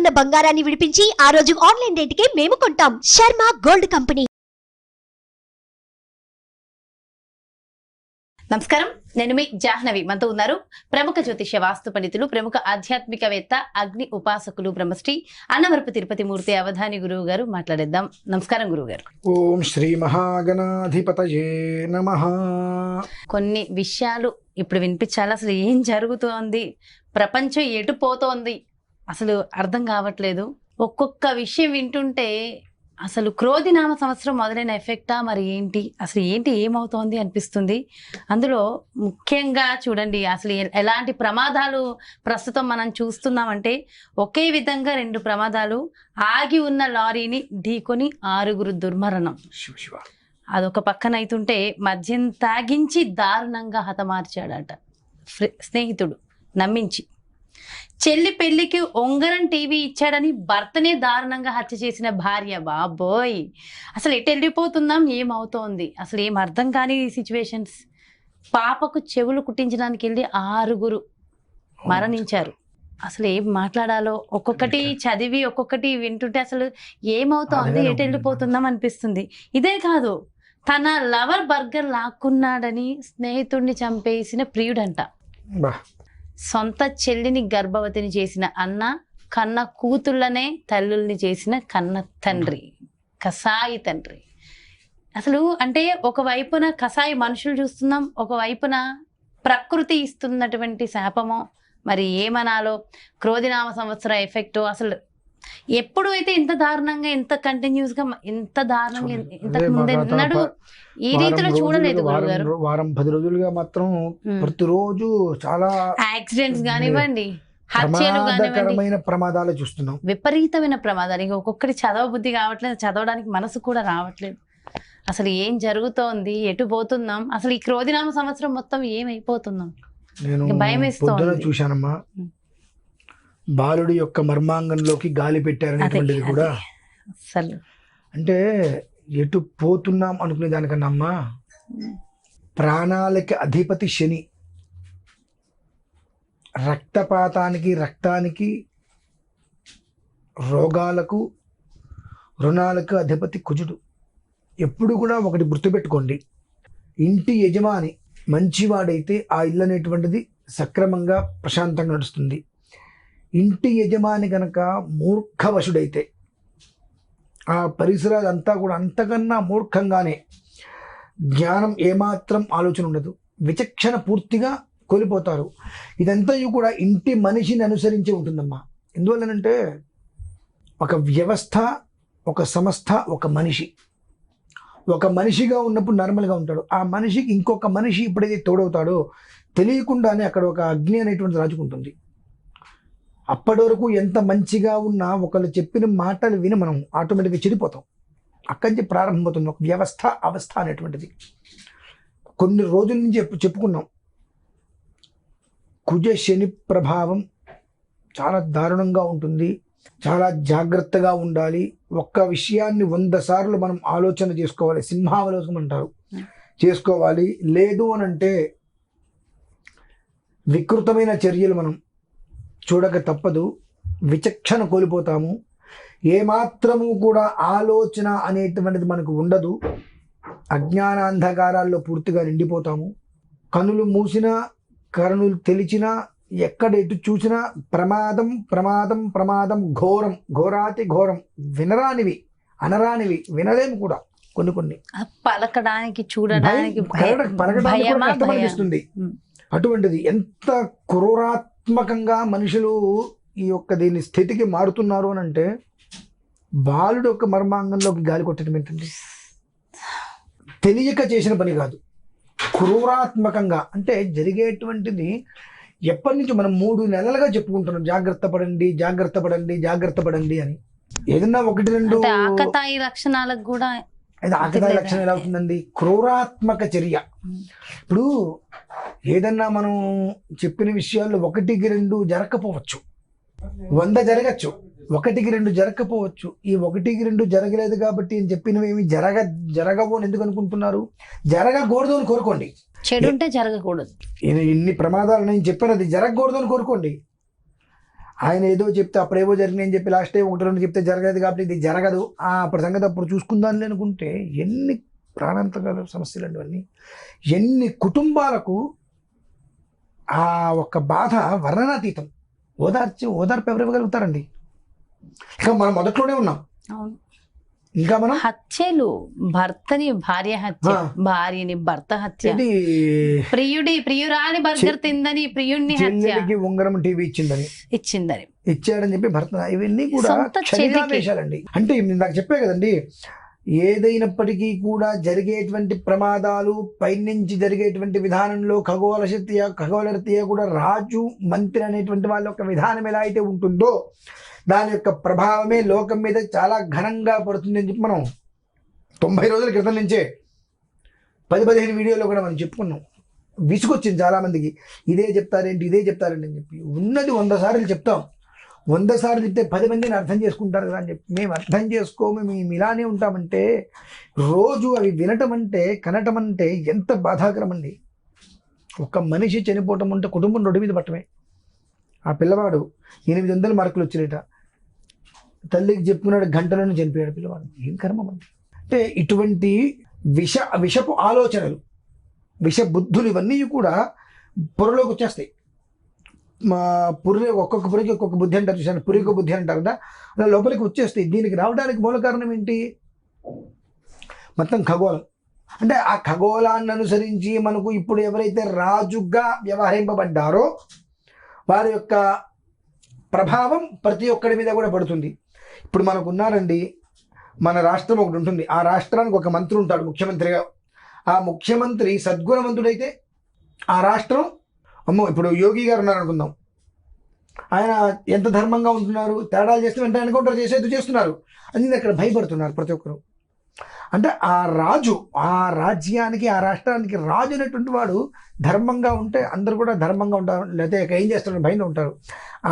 ఉన్న బంగారాన్ని విడిపించి ఆ రోజు ఆన్లైన్ రేటుకే మేము కొంటాం. Sharma gold company. నమస్కారం, నేను మీ జాహ్నవి. మనతో ఉన్నారు ప్రముఖ జ్యోతిష్య వాస్తు పండితులు, ప్రముఖ ఆధ్యాత్మికవేత్త, అగ్ని ఉపాసకులు, బ్రహ్మశ్రీ అన్నవరపు తిరుపతి మూర్తి అవధాని గురువు గారు. మాట్లాడేద్దాం. నమస్కారం గురువు గారు. ఓం శ్రీ మహాగణాధిపతయే నమః. కొన్ని విషయాలు ఇప్పుడు వినిపించాలి. అసలు ఏం జరుగుతోంది, ప్రపంచం ఎటు పోతోంది అసలు అర్థం కావట్లేదు. ఒక్కొక్క విషయం వింటుంటే అసలు క్రోధినామ సంవత్సరం మొదలైన ఎఫెక్టా, మరి ఏంటి అసలు ఏమవుతోంది అనిపిస్తుంది. అందులో ముఖ్యంగా చూడండి, అసలు ఎలాంటి ప్రమాదాలు ప్రస్తుతం మనం చూస్తున్నామంటే, ఒకే విధంగా 2 ప్రమాదాలు. ఆగి ఉన్న లారీని ఢీకొని 6 దుర్మరణం. అదొక పక్కన అయితుంటే, మద్యం తాగించి దారుణంగా హతమార్చాడట స్నేహితుడు నమ్మించి. చెల్లి పెళ్లికి ఉంగరం టీవీ ఇచ్చాడని భర్తనే దారుణంగా హత్య చేసిన భార్య. బాబోయ్, అసలు ఎటు వెళ్ళిపోతున్నాం, ఏమవుతోంది అసలు ఏం అర్థం కాని సిచ్యువేషన్స్. పాపకు చెవులు కుట్టించడానికి వెళ్ళి 6 మరణించారు. అసలు ఏం మాట్లాడాలో, ఒక్కొక్కటి చదివి ఒక్కొక్కటి వింటుంటే అసలు ఏమవుతోంది, ఎటు వెళ్ళిపోతున్నాం అనిపిస్తుంది. ఇదే కాదు, తన లవర్ బర్గర్ లాక్కున్నాడని స్నేహితుడిని చంపేసిన ప్రియుడంట. సొంత చెల్లిని గర్భవతిని చేసిన అన్న, కన్న కూతుళ్ళనే తల్లుల్ని చేసిన కన్న తండ్రి, కసాయి తండ్రి. అసలు అంటే ఒకవైపున కసాయి మనుషులు చూస్తున్నాం, ఒకవైపున ప్రకృతి ఇస్తున్నటువంటి శాపమో మరి ఏమనాలో, క్రోధినామ సంవత్సర ఎఫెక్ట్. అసలు ఎప్పుడు అయితే ఇంత దారుణంగా, ఇంత కంటిన్యూస్ గా, ఇంత దారుణంగా ఇంతకు ముందు ఈ రీతిలో చూడలేదు గురుగారు. వారం 10 రోజులుగా మాత్రం ప్రతిరోజు చాలా యాక్సిడెంట్స్ కానివ్వండి, హత్యలు కానివ్వండి, ప్రమాదాలు చూస్తున్నాం. విపరీతమైన ప్రమాదాలు. ఇంకా ఒక్కొక్కటి చదవబుద్ధి కావట్లేదు, చదవడానికి మనసు కూడా రావట్లేదు. అసలు ఏం జరుగుతోంది, ఎటు పోతున్నాం, అసలు ఈ క్రోధినామ సంవత్సరం మొత్తం ఏమైపోతున్నాం, భయం వేస్తోంది. చూశానమ్మా, బాలుడి యొక్క మర్మాంగంలోకి గాలి పెట్టారనేటువంటిది కూడా. అసలు అంటే ఎటు పోతున్నాం అనుకునే దానికన్నా అమ్మా, ప్రాణాలకి అధిపతి శని, రక్తపాతానికి, రక్తానికి, రోగాలకు, రుణాలకు అధిపతి కుజుడు. ఎప్పుడు కూడా ఒకటి గుర్తుపెట్టుకోండి, ఇంటి యజమాని మంచివాడైతే ఆ ఇల్లు అనేటువంటిది సక్రమంగా ప్రశాంతంగా నడుస్తుంది. ఇంటి యజమాని కనుక మూర్ఖవశుడైతే ఆ పరిసరాలు అంతా కూడా అంతకన్నా మూర్ఖంగానే, జ్ఞానం ఏమాత్రం ఆలోచన ఉండదు, విచక్షణ పూర్తిగా కోల్పోతారు. ఇదంతా కూడా ఇంటి మనిషిని అనుసరించి ఉంటుందమ్మా. ఎందువల్లనంటే ఒక వ్యవస్థ, ఒక సంస్థ, ఒక మనిషి. ఒక మనిషిగా ఉన్నప్పుడు నార్మల్గా ఉంటాడు. ఆ మనిషికి ఇంకొక మనిషి ఎప్పుడైతే తోడవుతాడో తెలియకుండానే అక్కడ ఒక అగ్ని అనేటువంటిది రాజుకుంటుంది. అప్పటి వరకు ఎంత మంచిగా ఉన్నా ఒకళ్ళు చెప్పిన మాటలు విని మనం ఆటోమేటిక్గా చెడిపోతాం. అక్కడి నుంచి ప్రారంభమవుతుంది ఒక వ్యవస్థ, అవస్థ అనేటువంటిది. కొన్ని రోజుల నుంచి చెప్పుకున్నాం, కుజ శని ప్రభావం చాలా దారుణంగా ఉంటుంది. చాలా జాగ్రత్తగా ఉండాలి. ఒక్క విషయాన్ని 100 సార్లు మనం ఆలోచన చేసుకోవాలి. సింహావలోకం అంటారు, చేసుకోవాలి. లేదు అనంటే వికృతమైన చర్యలు మనం చూడక తప్పదు. విచక్షణ కోల్పోతాము. ఏమాత్రము కూడా ఆలోచన అనేటువంటిది మనకు ఉండదు. అజ్ఞానాంధకారాల్లో పూర్తిగా నిండిపోతాము. కనులు మూసినా, కనులు తెలిచినా, ఎక్కడ ఎటు చూసినా ప్రమాదం, ప్రమాదం, ప్రమాదం, ఘోరం, ఘోరాతి ఘోరం. వినరానివి, అనరానివి, వినలేము కూడా కొన్ని. పలకడానికి, చూడడానికి భయమనిపిస్తుంది. అటువంటిది ఎంత క్రూరాత్మకంగా మనుషులు ఈ యొక్క దీని స్థితికి మారుతున్నారు అని అంటే, బాలుడు యొక్క మర్మాంగంలోకి గాలి కొట్టడం ఏంటండి? తెలియక చేసిన పని కాదు, క్రూరాత్మకంగా. అంటే జరిగేటువంటిది ఎప్పటి నుంచి మనం 3 నెలలుగా చెప్పుకుంటున్నాం, జాగ్రత్త పడండి, జాగ్రత్త పడండి, జాగ్రత్త పడండి అని. ఏదన్నా 1-2 ఆకతాయి లక్షణాలకు కూడా ఆకతాయి లక్షణం ఎలా అవుతుందండి? క్రూరాత్మక చర్య. ఇప్పుడు ఏదన్నా మనం చెప్పిన విషయాల్లో 1-2 జరగకపోవచ్చు, 100 జరగచ్చు, 1-2 జరగకపోవచ్చు. ఈ 1-2 జరగలేదు కాబట్టి అని చెప్పినవి ఏమి జరగవు అని ఎందుకు అనుకుంటున్నారు? జరగకూడదు అని కోరుకోండి. చెడు ఉంటే జరగకూడదు. ఇన్ని ప్రమాదాలు నేను చెప్పినది జరగకూడదు అని కోరుకోండి. ఆయన ఏదో చెప్తే అప్పుడేవో జరిగినాయి అని చెప్పి లాస్ట్ టైం 1-2 చెప్తే జరగలేదు కాబట్టి ఇది జరగదు అప్పుడు సంగతి అప్పుడు చూసుకుందాం అనుకుంటే ఎన్ని ప్రాణాంతకాల సమస్యలు అండి అన్నీ. ఎన్ని కుటుంబాలకు ఆ ఒక్క బాధ వర్ణనాతీతం. ఓదార్పు ఎవరు ఇవ్వగలుగుతారండి? ఇక మనం మొదట్లోనే ఉన్నాం. అవును. ఇంకా మనం హత్యలు, భర్తని భార్య హత్య, భార్యని భర్త హత్య, ప్రియురాని బర్గర్ తిందని ప్రియుడిని హత్య, చెల్లెలికి ఉంగరం టీవీ ఇచ్చిందని ఇచ్చాడని చెప్పి భర్త, ఇవన్నీ కూడా క్షణికావేశాలండి. అంటే నాకు చెప్పే కదండి, ఏదైనప్పటికీ కూడా జరిగేటువంటి ప్రమాదాలు పైనుంచి జరిగేటువంటి విధానంలో ఖగోళరీత్యా కూడా రాజు మంత్రి అనేటువంటి వాళ్ళ యొక్క విధానం ఎలా అయితే ఉంటుందో దాని యొక్క ప్రభావమే లోకం మీద చాలా ఘనంగా పడుతుంది అని చెప్పి మనం 90 రోజుల క్రితం నుంచే 10-15 వీడియోలో కూడా మనం చెప్పుకున్నాం. విసుగొచ్చింది చాలామందికి, ఇదే చెప్తారేంటి అని చెప్పి. ఉన్నది 100 సార్లు చెప్తాం. 100 సార్లు చెప్తే 10 మందిని అర్థం చేసుకుంటారు కదా అని చెప్పి మేము అర్థం చేసుకోము, మేము ఇలానే ఉంటామంటే రోజు అవి వినటం అంటే కనటం అంటే ఎంత బాధాకరం అండి. ఒక మనిషి చనిపోవటం అంటే కుటుంబం రోడ్డు మీద పట్టమే. ఆ పిల్లవాడు 800 మార్కులు వచ్చినట, తల్లికి చెప్పుకున్నాడు, గంటలోనే చనిపోయాడు పిల్లవాడు. ఏం కర్మం అండి. అంటే ఇటువంటి విషపు ఆలోచనలు, విష బుద్ధులు ఇవన్నీ కూడా పొరలోకి వచ్చేస్తాయి. ఒక్కొక్క పురికి ఒక్కొక్క బుద్ధి అంటారు చూసాను, పురికి బుద్ధి అంటారు కదా, అలా లోపలికి వచ్చేస్తాయి. దీనికి రావడానికి మూల కారణం ఏంటి? మొత్తం ఖగోళం. అంటే ఆ ఖగోళాన్ని అనుసరించి మనకు ఇప్పుడు ఎవరైతే రాజుగా వ్యవహరింపబడ్డారో వారి యొక్క ప్రభావం ప్రతి ఒక్కడి మీద కూడా పడుతుంది. ఇప్పుడు మనకు ఉన్నారండి, మన రాష్ట్రం ఒకటి ఉంటుంది, ఆ రాష్ట్రానికి ఒక మంత్రి ఉంటాడు ముఖ్యమంత్రిగా. ఆ ముఖ్యమంత్రి సద్గుణవంతుడైతే ఆ రాష్ట్రం, అమ్మో ఇప్పుడు యోగి గారు ఉన్నారు అనుకుందాం, ఆయన ఎంత ధర్మంగా ఉంటున్నారు, తేడాలు చేస్తే వెంటనే ఎన్కౌంటర్ చేసేది చేస్తున్నారు, అది అక్కడ భయపడుతున్నారు ప్రతి ఒక్కరు. అంటే ఆ రాజు, ఆ రాజ్యానికి ఆ రాష్ట్రానికి రాజు అనేటువంటి వాడు ధర్మంగా ఉంటే అందరూ కూడా ధర్మంగా ఉంటారు, లేకపోతే ఏం చేస్తారని భయంగా ఉంటారు.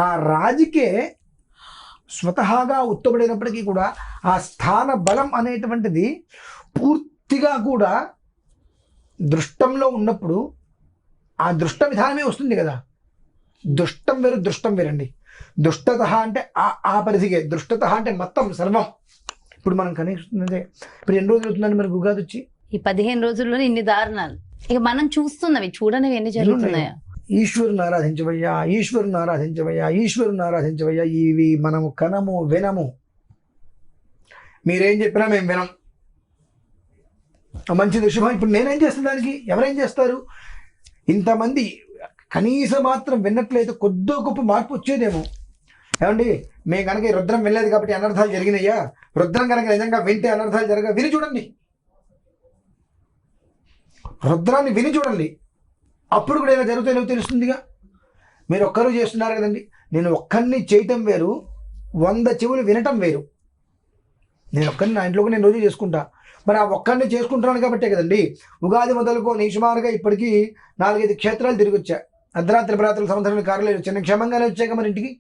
ఆ రాజుకే స్వతహాగా ఉత్తముడైనప్పటికీ కూడా ఆ స్థాన బలం అనేటువంటిది పూర్తిగా కూడా దృష్టంలో ఉన్నప్పుడు ఆ దృష్ట విధానమే వస్తుంది కదా. దుష్టం వేరు దృష్టం వేరండి. దుష్టత అంటే ఆ పరిధికే, దృష్టత అంటే మొత్తం సర్వం. ఇప్పుడు మనం కనిపిస్తుంది, ఇప్పుడు ఎన్ని రోజులు అవుతుందండి మనకు ఉగాది వచ్చి? ఈ 15 రోజుల్లోనే ఇన్ని దారుణాలు ఇక మనం చూస్తున్నవి, చూడనివి ఎన్ని జరుగుతున్నాయా? ఈశ్వరుని ఆరాధించవయ్యా, ఈశ్వరుని ఆరాధించవయ్యా, ఈశ్వరుని ఆరాధించవయ్యా, ఇవి మనము కనము వినము. మీరేం చెప్పినా మేము వినం. మంచిది శుభం. ఇప్పుడు నేనేం చేస్తాను దానికి? ఎవరేం చేస్తారు? ఇంతమంది కనీసం మాత్రం విన్నట్లయితే కొద్దో గొప్ప మార్పు వచ్చేదేమో. ఏమండి, మేము కనుక ఈ రుద్రం వినలేదు కాబట్టి అనర్థాలు జరిగినాయా? రుద్రం కనుక నిజంగా వింటే అనర్థాలు విని చూడండి, రుద్రాన్ని విని చూడండి, అప్పుడు కూడా ఏదైనా జరుగుతుందో తెలుస్తుందిగా. మీరు ఒక్కరు చేస్తున్నారు కదండి, నేను ఒక్కరిని చేయటం వేరు, 100 చెవులు వినటం వేరు. నేను ఒక్కరిని నా ఇంట్లో నేను రోజు చేసుకుంటా, మరి ఆ ఒక్కరిని చేసుకుంటున్నాను కాబట్టే కదండి ఉగాది మొదలుకొని సుమారుగా ఇప్పటికీ 4-5 క్షేత్రాలు తిరిగి వచ్చా. అర్ధరాత్రి ప్రాతల సంవత్సరాల కారులేదు, చిన్న క్షేమంగానే వచ్చాక మరి ఇంటికి.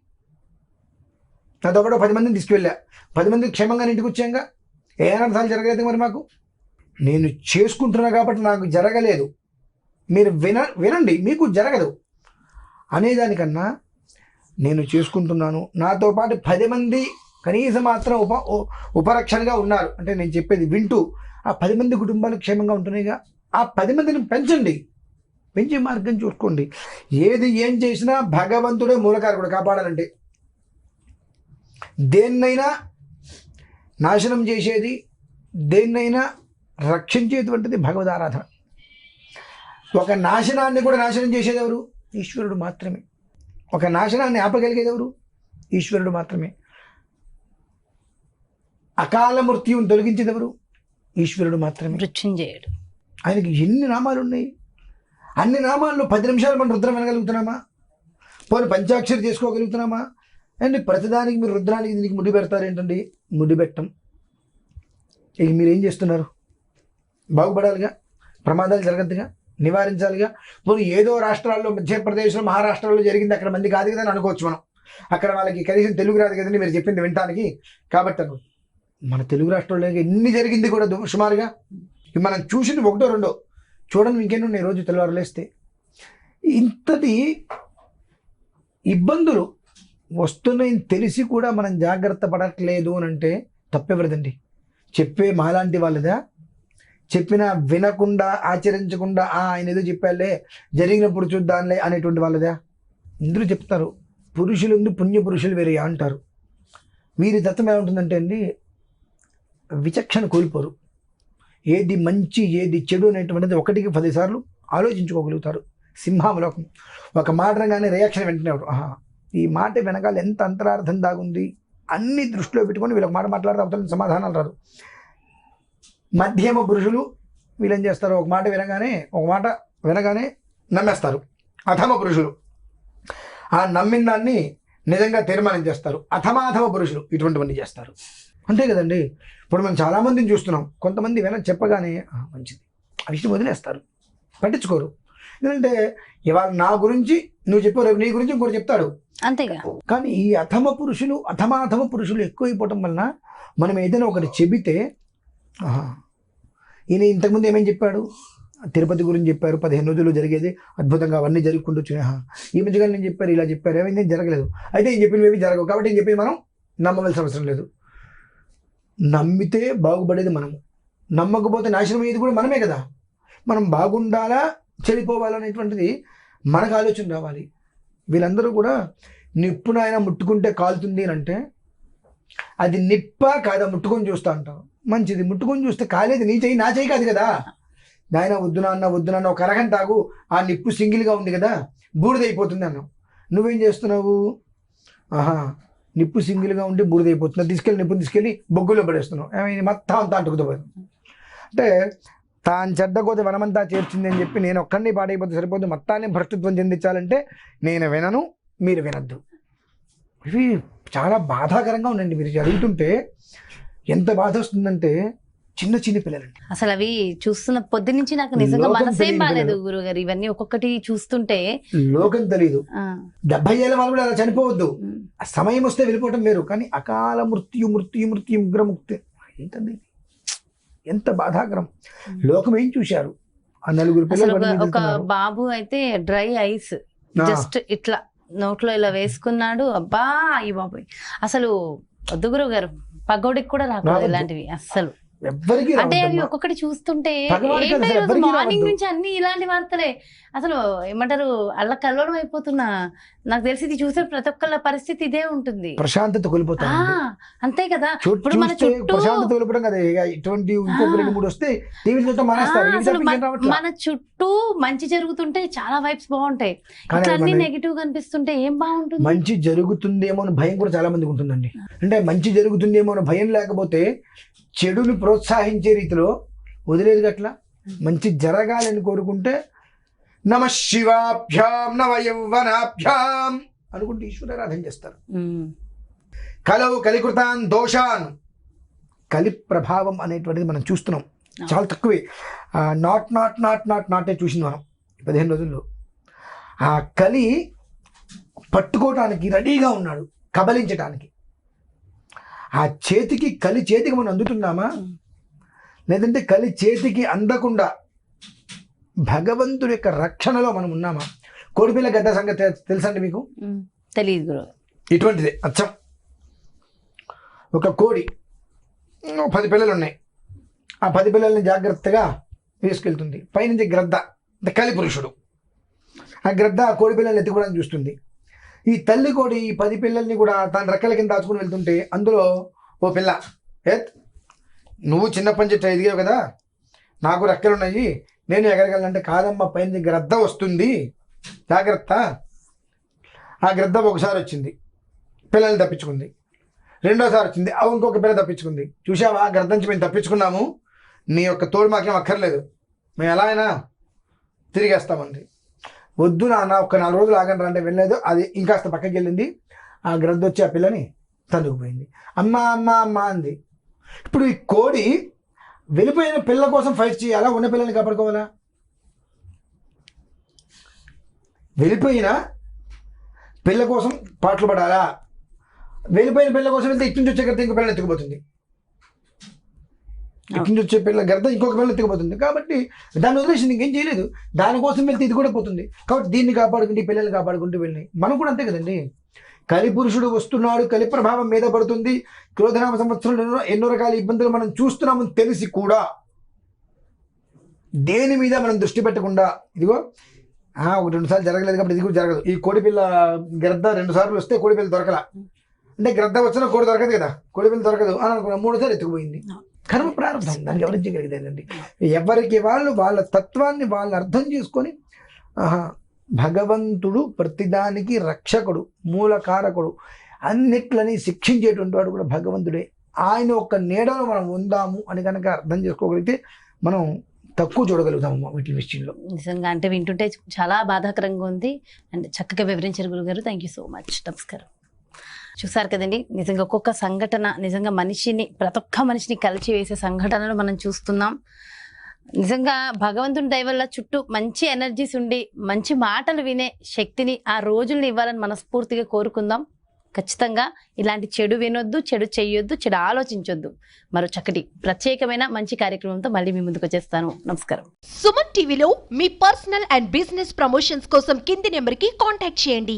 నాతో పాటు 10 మందిని తీసుకువెళ్ళా, 10 మంది క్షేమంగా ఇంటికి వచ్చాక ఏ అనర్థాలు జరగలేదు మరి మాకు. నేను చేసుకుంటున్నా కాబట్టి నాకు జరగలేదు, మీరు వినండి మీకు జరగదు అనేదానికన్నా నేను చేసుకుంటున్నాను, నాతో పాటు 10 మంది కనీసం మాత్రం ఉపరక్షణగా ఉన్నారు అంటే నేను చెప్పేది వింటూ ఆ 10 మంది కుటుంబాలు క్షేమంగా ఉంటున్నాయిగా. ఆ 10 మందిని పెంచండి, పెంచే మార్గం చూసుకోండి. ఏం చేసినా భగవంతుడే మూలకారకుడు. కాపాడాలంటే దేన్నైనా నాశనం చేసేది, దేన్నైనా రక్షించేటువంటిది భగవద్ ఆరాధన. ఒక నాశనాన్ని కూడా నాశనం చేసేది ఎవరు? ఈశ్వరుడు మాత్రమే. ఒక నాశనాన్ని ఆపగలిగేది ఎవరు? ఈశ్వరుడు మాత్రమే. అకాల మృత్యువుని తొలగించేది ఎవరు? ఈశ్వరుడు మాత్రమే. మృత్యుంజయుడు. ఆయనకి ఎన్ని నామాలు ఉన్నాయి? అన్ని నామాల్లో 10 నిమిషాలు మనం రుద్రం వినగలుగుతున్నామా? పోనీ పంచాక్షరి చేసుకోగలుగుతున్నామా? అండ్ ప్రతిదానికి మీరు రుద్రానికి దీనికి ముడి పెడతారేంటండి? ముడి పెట్టం. ఇక మీరేం చేస్తున్నారు? బాగుపడాలిగా, ప్రమాదాలు జరగద్దుగా, నివారించాలిగా. పోనీ ఏదో రాష్ట్రాల్లో మధ్యప్రదేశ్లో మహారాష్ట్రలో జరిగింది, అక్కడ మంది కాదు కదా అని అనుకోవచ్చు మనం. అక్కడ వాళ్ళకి కనీసం తెలుగు రాదు కదండి మీరు చెప్పింది వినటానికి. కాబట్టి మన తెలుగు రాష్ట్రాల్లో ఎన్ని జరిగింది కూడా సుమారుగా మనం చూసింది 1-2 చూడండి, ఇంకేంటి ఉన్నాయి రోజు తెల్లవారులేస్తే. ఇంతటి ఇబ్బందులు వస్తున్నాయని తెలిసి కూడా మనం జాగ్రత్త పడట్లేదు అని అంటే తప్పెవరిదండి? చెప్పే మాలాంటి వాళ్ళదా? చెప్పినా వినకుండా ఆచరించకుండా ఆయన ఏదో చెప్పాలే జరిగినప్పుడు చూద్దాంలే అనేటువంటి వాళ్ళదా? ఇందులో చెప్తారు పురుషులు పుణ్య పురుషులు వేరే అంటారు. వీరి తత్వం ఎలా ఉంటుందంటే అండి, విచక్షణ కోల్పోరు. ఏది మంచి ఏది చెడు అనేటువంటిది 1కి 10 సార్లు ఆలోచించుకోగలుగుతారు. సింహావలోకం. ఒక మాట అనగానే రియాక్షన్ వెంటనే ఈ మాట వెనకాల ఎంత అంతరార్థం దాగుంది అన్ని దృష్టిలో పెట్టుకొని వీళ్ళకి మాట మాట్లాడితే అవతల సమాధానాలు రాదు. మధ్యమ పురుషులు వీళ్ళేం చేస్తారు, ఒక మాట వినగానే నమ్మేస్తారు. అధమ పురుషులు ఆ నమ్మిన దాన్ని నిజంగా తీర్మానం చేస్తారు. అధమాధమ పురుషులు ఇటువంటివన్నీ చేస్తారు. అంతే కదండి. ఇప్పుడు మనం చాలామందిని చూస్తున్నాం, కొంతమంది చెప్పగానే మంచిది ఆ విషయం వదిలేస్తారు, పట్టించుకోరు. ఎందుకంటే ఇవాళ నా గురించి నువ్వు చెప్పావు, రేపు నీ గురించి ఇంకోటి చెప్తాడు, అంతేగా. కానీ ఈ అధమాధమ పురుషులు ఎక్కువైపోవటం వలన మనం ఏదైనా ఒకటి చెబితే ఈయన ఇంతకుముందు ఏమేం చెప్పాడు, తిరుపతి గురించి చెప్పారు, 15 రోజులు జరిగేది అద్భుతంగా అవన్నీ జరుగుకుంటూ వచ్చినాయి. ఈ మధ్యకాలం నేను చెప్పారు, ఇలా చెప్పారు, ఏమైంది జరగలేదు. అయితే ఏం చెప్పినవి ఏవి జరగవు, కాబట్టి ఏం చెప్పింది మనం నమ్మవలసిన అవసరం లేదు. నమ్మితే బాగుపడేది మనము, నమ్మకపోతే నాశనం అయ్యేది కూడా మనమే కదా. మనం బాగుండాలా చెడిపోవాలనేటువంటిది మనకు ఆలోచన రావాలి. వీళ్ళందరూ కూడా నిప్పునైనా ముట్టుకుంటే కాలుతుంది అని అంటే అది నిప్ప కాదా ముట్టుకొని చూస్తా అంటావు. మంచిది, ముట్టుకొని చూస్తే కాలేదు, నీ చెయ్యి నా చెయ్యి కాదు కదా. నాయన వద్దు నాన్న ఒక అరగంట ఆగు, ఆ నిప్పు సింగిల్గా ఉంది కదా బూడిదైపోతుంది అన్నావు. నువ్వేం చేస్తున్నావు, నిప్పు సింగిల్గా ఉండి బూడిదైపోతున్నావు, నిప్పుని తీసుకెళ్ళి బొగ్గులో పడేస్తున్నావు. ఏమైంది, మొత్తం అంతా అంటుకుపోయింది. అంటే తాను చెడ్డకోతే వనమంతా చేర్చింది అని చెప్పి నేను ఒక్కడిని పాడైపోతే సరిపోతుంది, మొత్తాన్ని భ్రష్టత్వం చెందించాలంటే నేను వినను, మీరు వినద్దు. ఇవి చాలా బాధాకరంగా ఉండండి. మీరు అడుగుతుంటే ఎంత బాధ వస్తుందంటే చిన్న పిల్లలండి. అసలు అవి చూస్తున్న పొద్దు నుంచి నాకు నిజంగా మనసేం బాలేదు గురుగారు. ఇవన్నీ ఒక్కొక్కటి చూస్తుంటే లోకం తెలీదు. 70 ఏళ్ళ వాళ్ళు కూడా అలా చనిపోవద్దు, సమయం వస్తే వెళ్ళిపోవటం వేరు, కానీ అకాల మృత్యు ఉగ్రముక్తి ఏంటండి, ఎంత బాధాకరం. లోకం ఏం చూశారు, ఆ 4 పిల్లలు. ఒక బాబు అయితే డ్రై ఐస్ జస్ట్ ఇట్లా నోట్లో ఇలా వేసుకున్నాడు. అబ్బా ఈ బాబు అసలు వద్దు గురువు గారు, పగోడికి కూడా రాకూడదు ఇలాంటివి అస్సలు. అంటే అవి ఒక్కొక్కటి చూస్తుంటే మార్నింగ్ నుంచి అన్ని ఇలాంటి వార్తలే. అసలు ఏమంటారు, అల్ల కల్లోలం అయిపోతున్నా. నాకు తెలిసి ఇది చూసే ప్రతి ఒక్కళ్ళ పరిస్థితి ఇదే ఉంటుంది, ప్రశాంతత కోల్పోతా. అంతే కదా. ఇప్పుడు మన చుట్టూ మన చుట్టూ మంచి జరుగుతుంటే చాలా వైబ్స్ బాగుంటాయి, ఇట్లా అన్ని నెగిటివ్ కనిపిస్తుంటే ఏం బాగుంటుంది. మంచి జరుగుతుందేమో అని భయం కూడా చాలా మందికి ఉంటుందండి. అంటే మంచి జరుగుతుందేమో అని భయం లేకపోతే చెడుని ప్రోత్సహించే రీతిలో వదిలేదు అట్లా. మంచి జరగాలని కోరుకుంటే నమ శివాభ్యాం నవ యౌవనాభ్యాం అనుకుంటే ఈశ్వరారాధన చేస్తారు. కలవు కలికృతాన్ దోషాన్, కలి ప్రభావం అనేటువంటిది మనం చూస్తున్నాం చాలా తక్కువే. నాటే చూసింది మనం 15 రోజుల్లో. ఆ కలి పట్టుకోవటానికి రెడీగా ఉన్నాడు, కబలించటానికి. ఆ కలి చేతికి మనం అందుతున్నామా, లేదంటే కలి చేతికి అందకుండా భగవంతుడి యొక్క రక్షణలో మనం ఉన్నామా? కోడిపిల్ల గద్ద సంగతి తెలుసండి మీకు? తెలియదు గురు. ఇటువంటిదే అచ్చం. ఒక కోడి 10 పిల్లలు ఉన్నాయి, ఆ 10 పిల్లల్ని జాగ్రత్తగా తీసుకెళ్తుంది. పైనుంచి గ్రద్ద, కలి పురుషుడు, ఆ గ్రద్ద ఆ కోడి పిల్లల్ని ఎత్తుకోవడానికి చూస్తుంది. ఈ తల్లి కోడి ఈ 10 పిల్లల్ని కూడా తన రెక్కల కింద దాచుకుని వెళ్తుంటే అందులో ఓ పిల్ల, నువ్వు చిన్నప్పటి నుంచి ఎదిగావు కదా, నాకు రెక్కలు ఉన్నాయి, నేను ఎగరగలంటే కాదమ్మా పైన గ్రద్ద వస్తుంది జాగ్రత్త. ఆ గ్రద్ద ఒకసారి వచ్చింది, పిల్లల్ని తప్పించుకుంది. రెండోసారి వచ్చింది, ఇంకొక పిల్ల తప్పించుకుంది. చూసావా, గ్రద్ద నుంచి మేము తప్పించుకున్నాము, నీ యొక్క తోడు మాకేం అక్కర్లేదు, మేము ఎలా అయినా తిరిగేస్తామంది. వద్దు నాన్న, ఒక 4 రోజులు ఆగండి అంటే వెళ్ళలేదు. అది ఇంకాస్త పక్కకి వెళ్ళింది. ఆ గ్రద్ద వచ్చి ఆ పిల్లని తన్నుకుపోయింది. అమ్మ అమ్మ అమ్మ అంది. ఇప్పుడు ఈ కోడి వెళ్ళిపోయిన పిల్ల కోసం ఫైట్ చేయాలా, ఉన్న పిల్లల్ని కాపాడుకోవాలా? వెళ్ళిపోయిన పిల్ల కోసం పాటలు పడాలా? వెళ్ళిపోయిన పిల్ల కోసం వెళ్తే ఇటు నుంచి వచ్చే గ్రద్ద ఇంకో పిల్లని ఎత్తుకుపోతుంది, ఇటు నుంచి వచ్చే పిల్ల గ్రద్ద ఇంకొక పిల్లని ఎత్తుకుపోతుంది. కాబట్టి దాన్ని వదిలేసి ఇంకేం చేయలేదు, దానికోసం వెళ్తే ఇది కూడా పోతుంది. కాబట్టి దీన్ని కాపాడుకుంటే, ఈ పిల్లల్ని కాపాడుకుంటూ వెళ్ళినాయి. మనం కూడా అంతే కదండి. కలిపురుషుడు వస్తున్నాడు, కలి ప్రభావం మీద పడుతుంది, క్రోధనామ సంవత్సరంలో ఎన్నో రకాల ఇబ్బందులు మనం చూస్తున్నామని తెలిసి కూడా దేని మీద మనం దృష్టి పెట్టకుండా, ఇదిగో ఒకటి 2 సార్లు జరగలేదు కాబట్టి ఇది కూడా జరగదు, ఈ కోడిపిల్ల గ్రద్ద 2 సార్లు వస్తే కోడిపిల్ల దొరకల అంటే గ్రద్ద వచ్చినా కోడి దొరకదు కదా, కోడిపిల్ల దొరకదు అని అనుకున్నా, 3 సార్లు ఎత్తుకుపోయింది. కర్మ ప్రారంభం, దానికి ఎవరు చేయగలిగేదండి. ఎవరికి వాళ్ళు వాళ్ళ తత్వాన్ని వాళ్ళు అర్థం చేసుకొని, భగవంతుడు ప్రతిదానికి రక్షకుడు, మూలకారకుడు, అన్నిట్లని శిక్షించేటువంటి వాడు కూడా భగవంతుడే. ఆయన ఒక్క నీడలో మనం ఉందాము అని కనుక అర్థం చేసుకోగలిగితే మనం తక్కువ చూడగలుగుతాము వీటి విషయంలో. నిజంగా అంటే వింటుంటే చాలా బాధాకరంగా ఉంది. అండ్ చక్కగా వివరించారు గురుగారు. Thank you so much. నమస్కారం. చూసారు కదండి, నిజంగా ఒక్కొక్క సంఘటన నిజంగా మనిషిని, ప్రతి ఒక్క మనిషిని కలిచివేసే సంఘటనలు మనం చూస్తున్నాం. నిజంగా భగవంతుని దయ వల్ల చుట్టూ మంచి ఎనర్జీస్ ఉండి మంచి మాటలు వినే శక్తిని ఆ రోజుల్ని ఇవ్వాలని మనస్ఫూర్తిగా కోరుకుందాం. ఖచ్చితంగా ఇలాంటి చెడు వినొద్దు, చెడు చెయ్యొద్దు, చెడు ఆలోచించొద్దు. మరో చక్కటి ప్రత్యేకమైన మంచి కార్యక్రమంతో మళ్ళీ మీ ముందుకు వచ్చేస్తాను. నమస్కారం. సుమన్ టీవీలో మీ పర్సనల్ అండ్ బిజినెస్ ప్రమోషన్స్ కోసం కింది నెంబర్కి కాంటాక్ట్ చేయండి.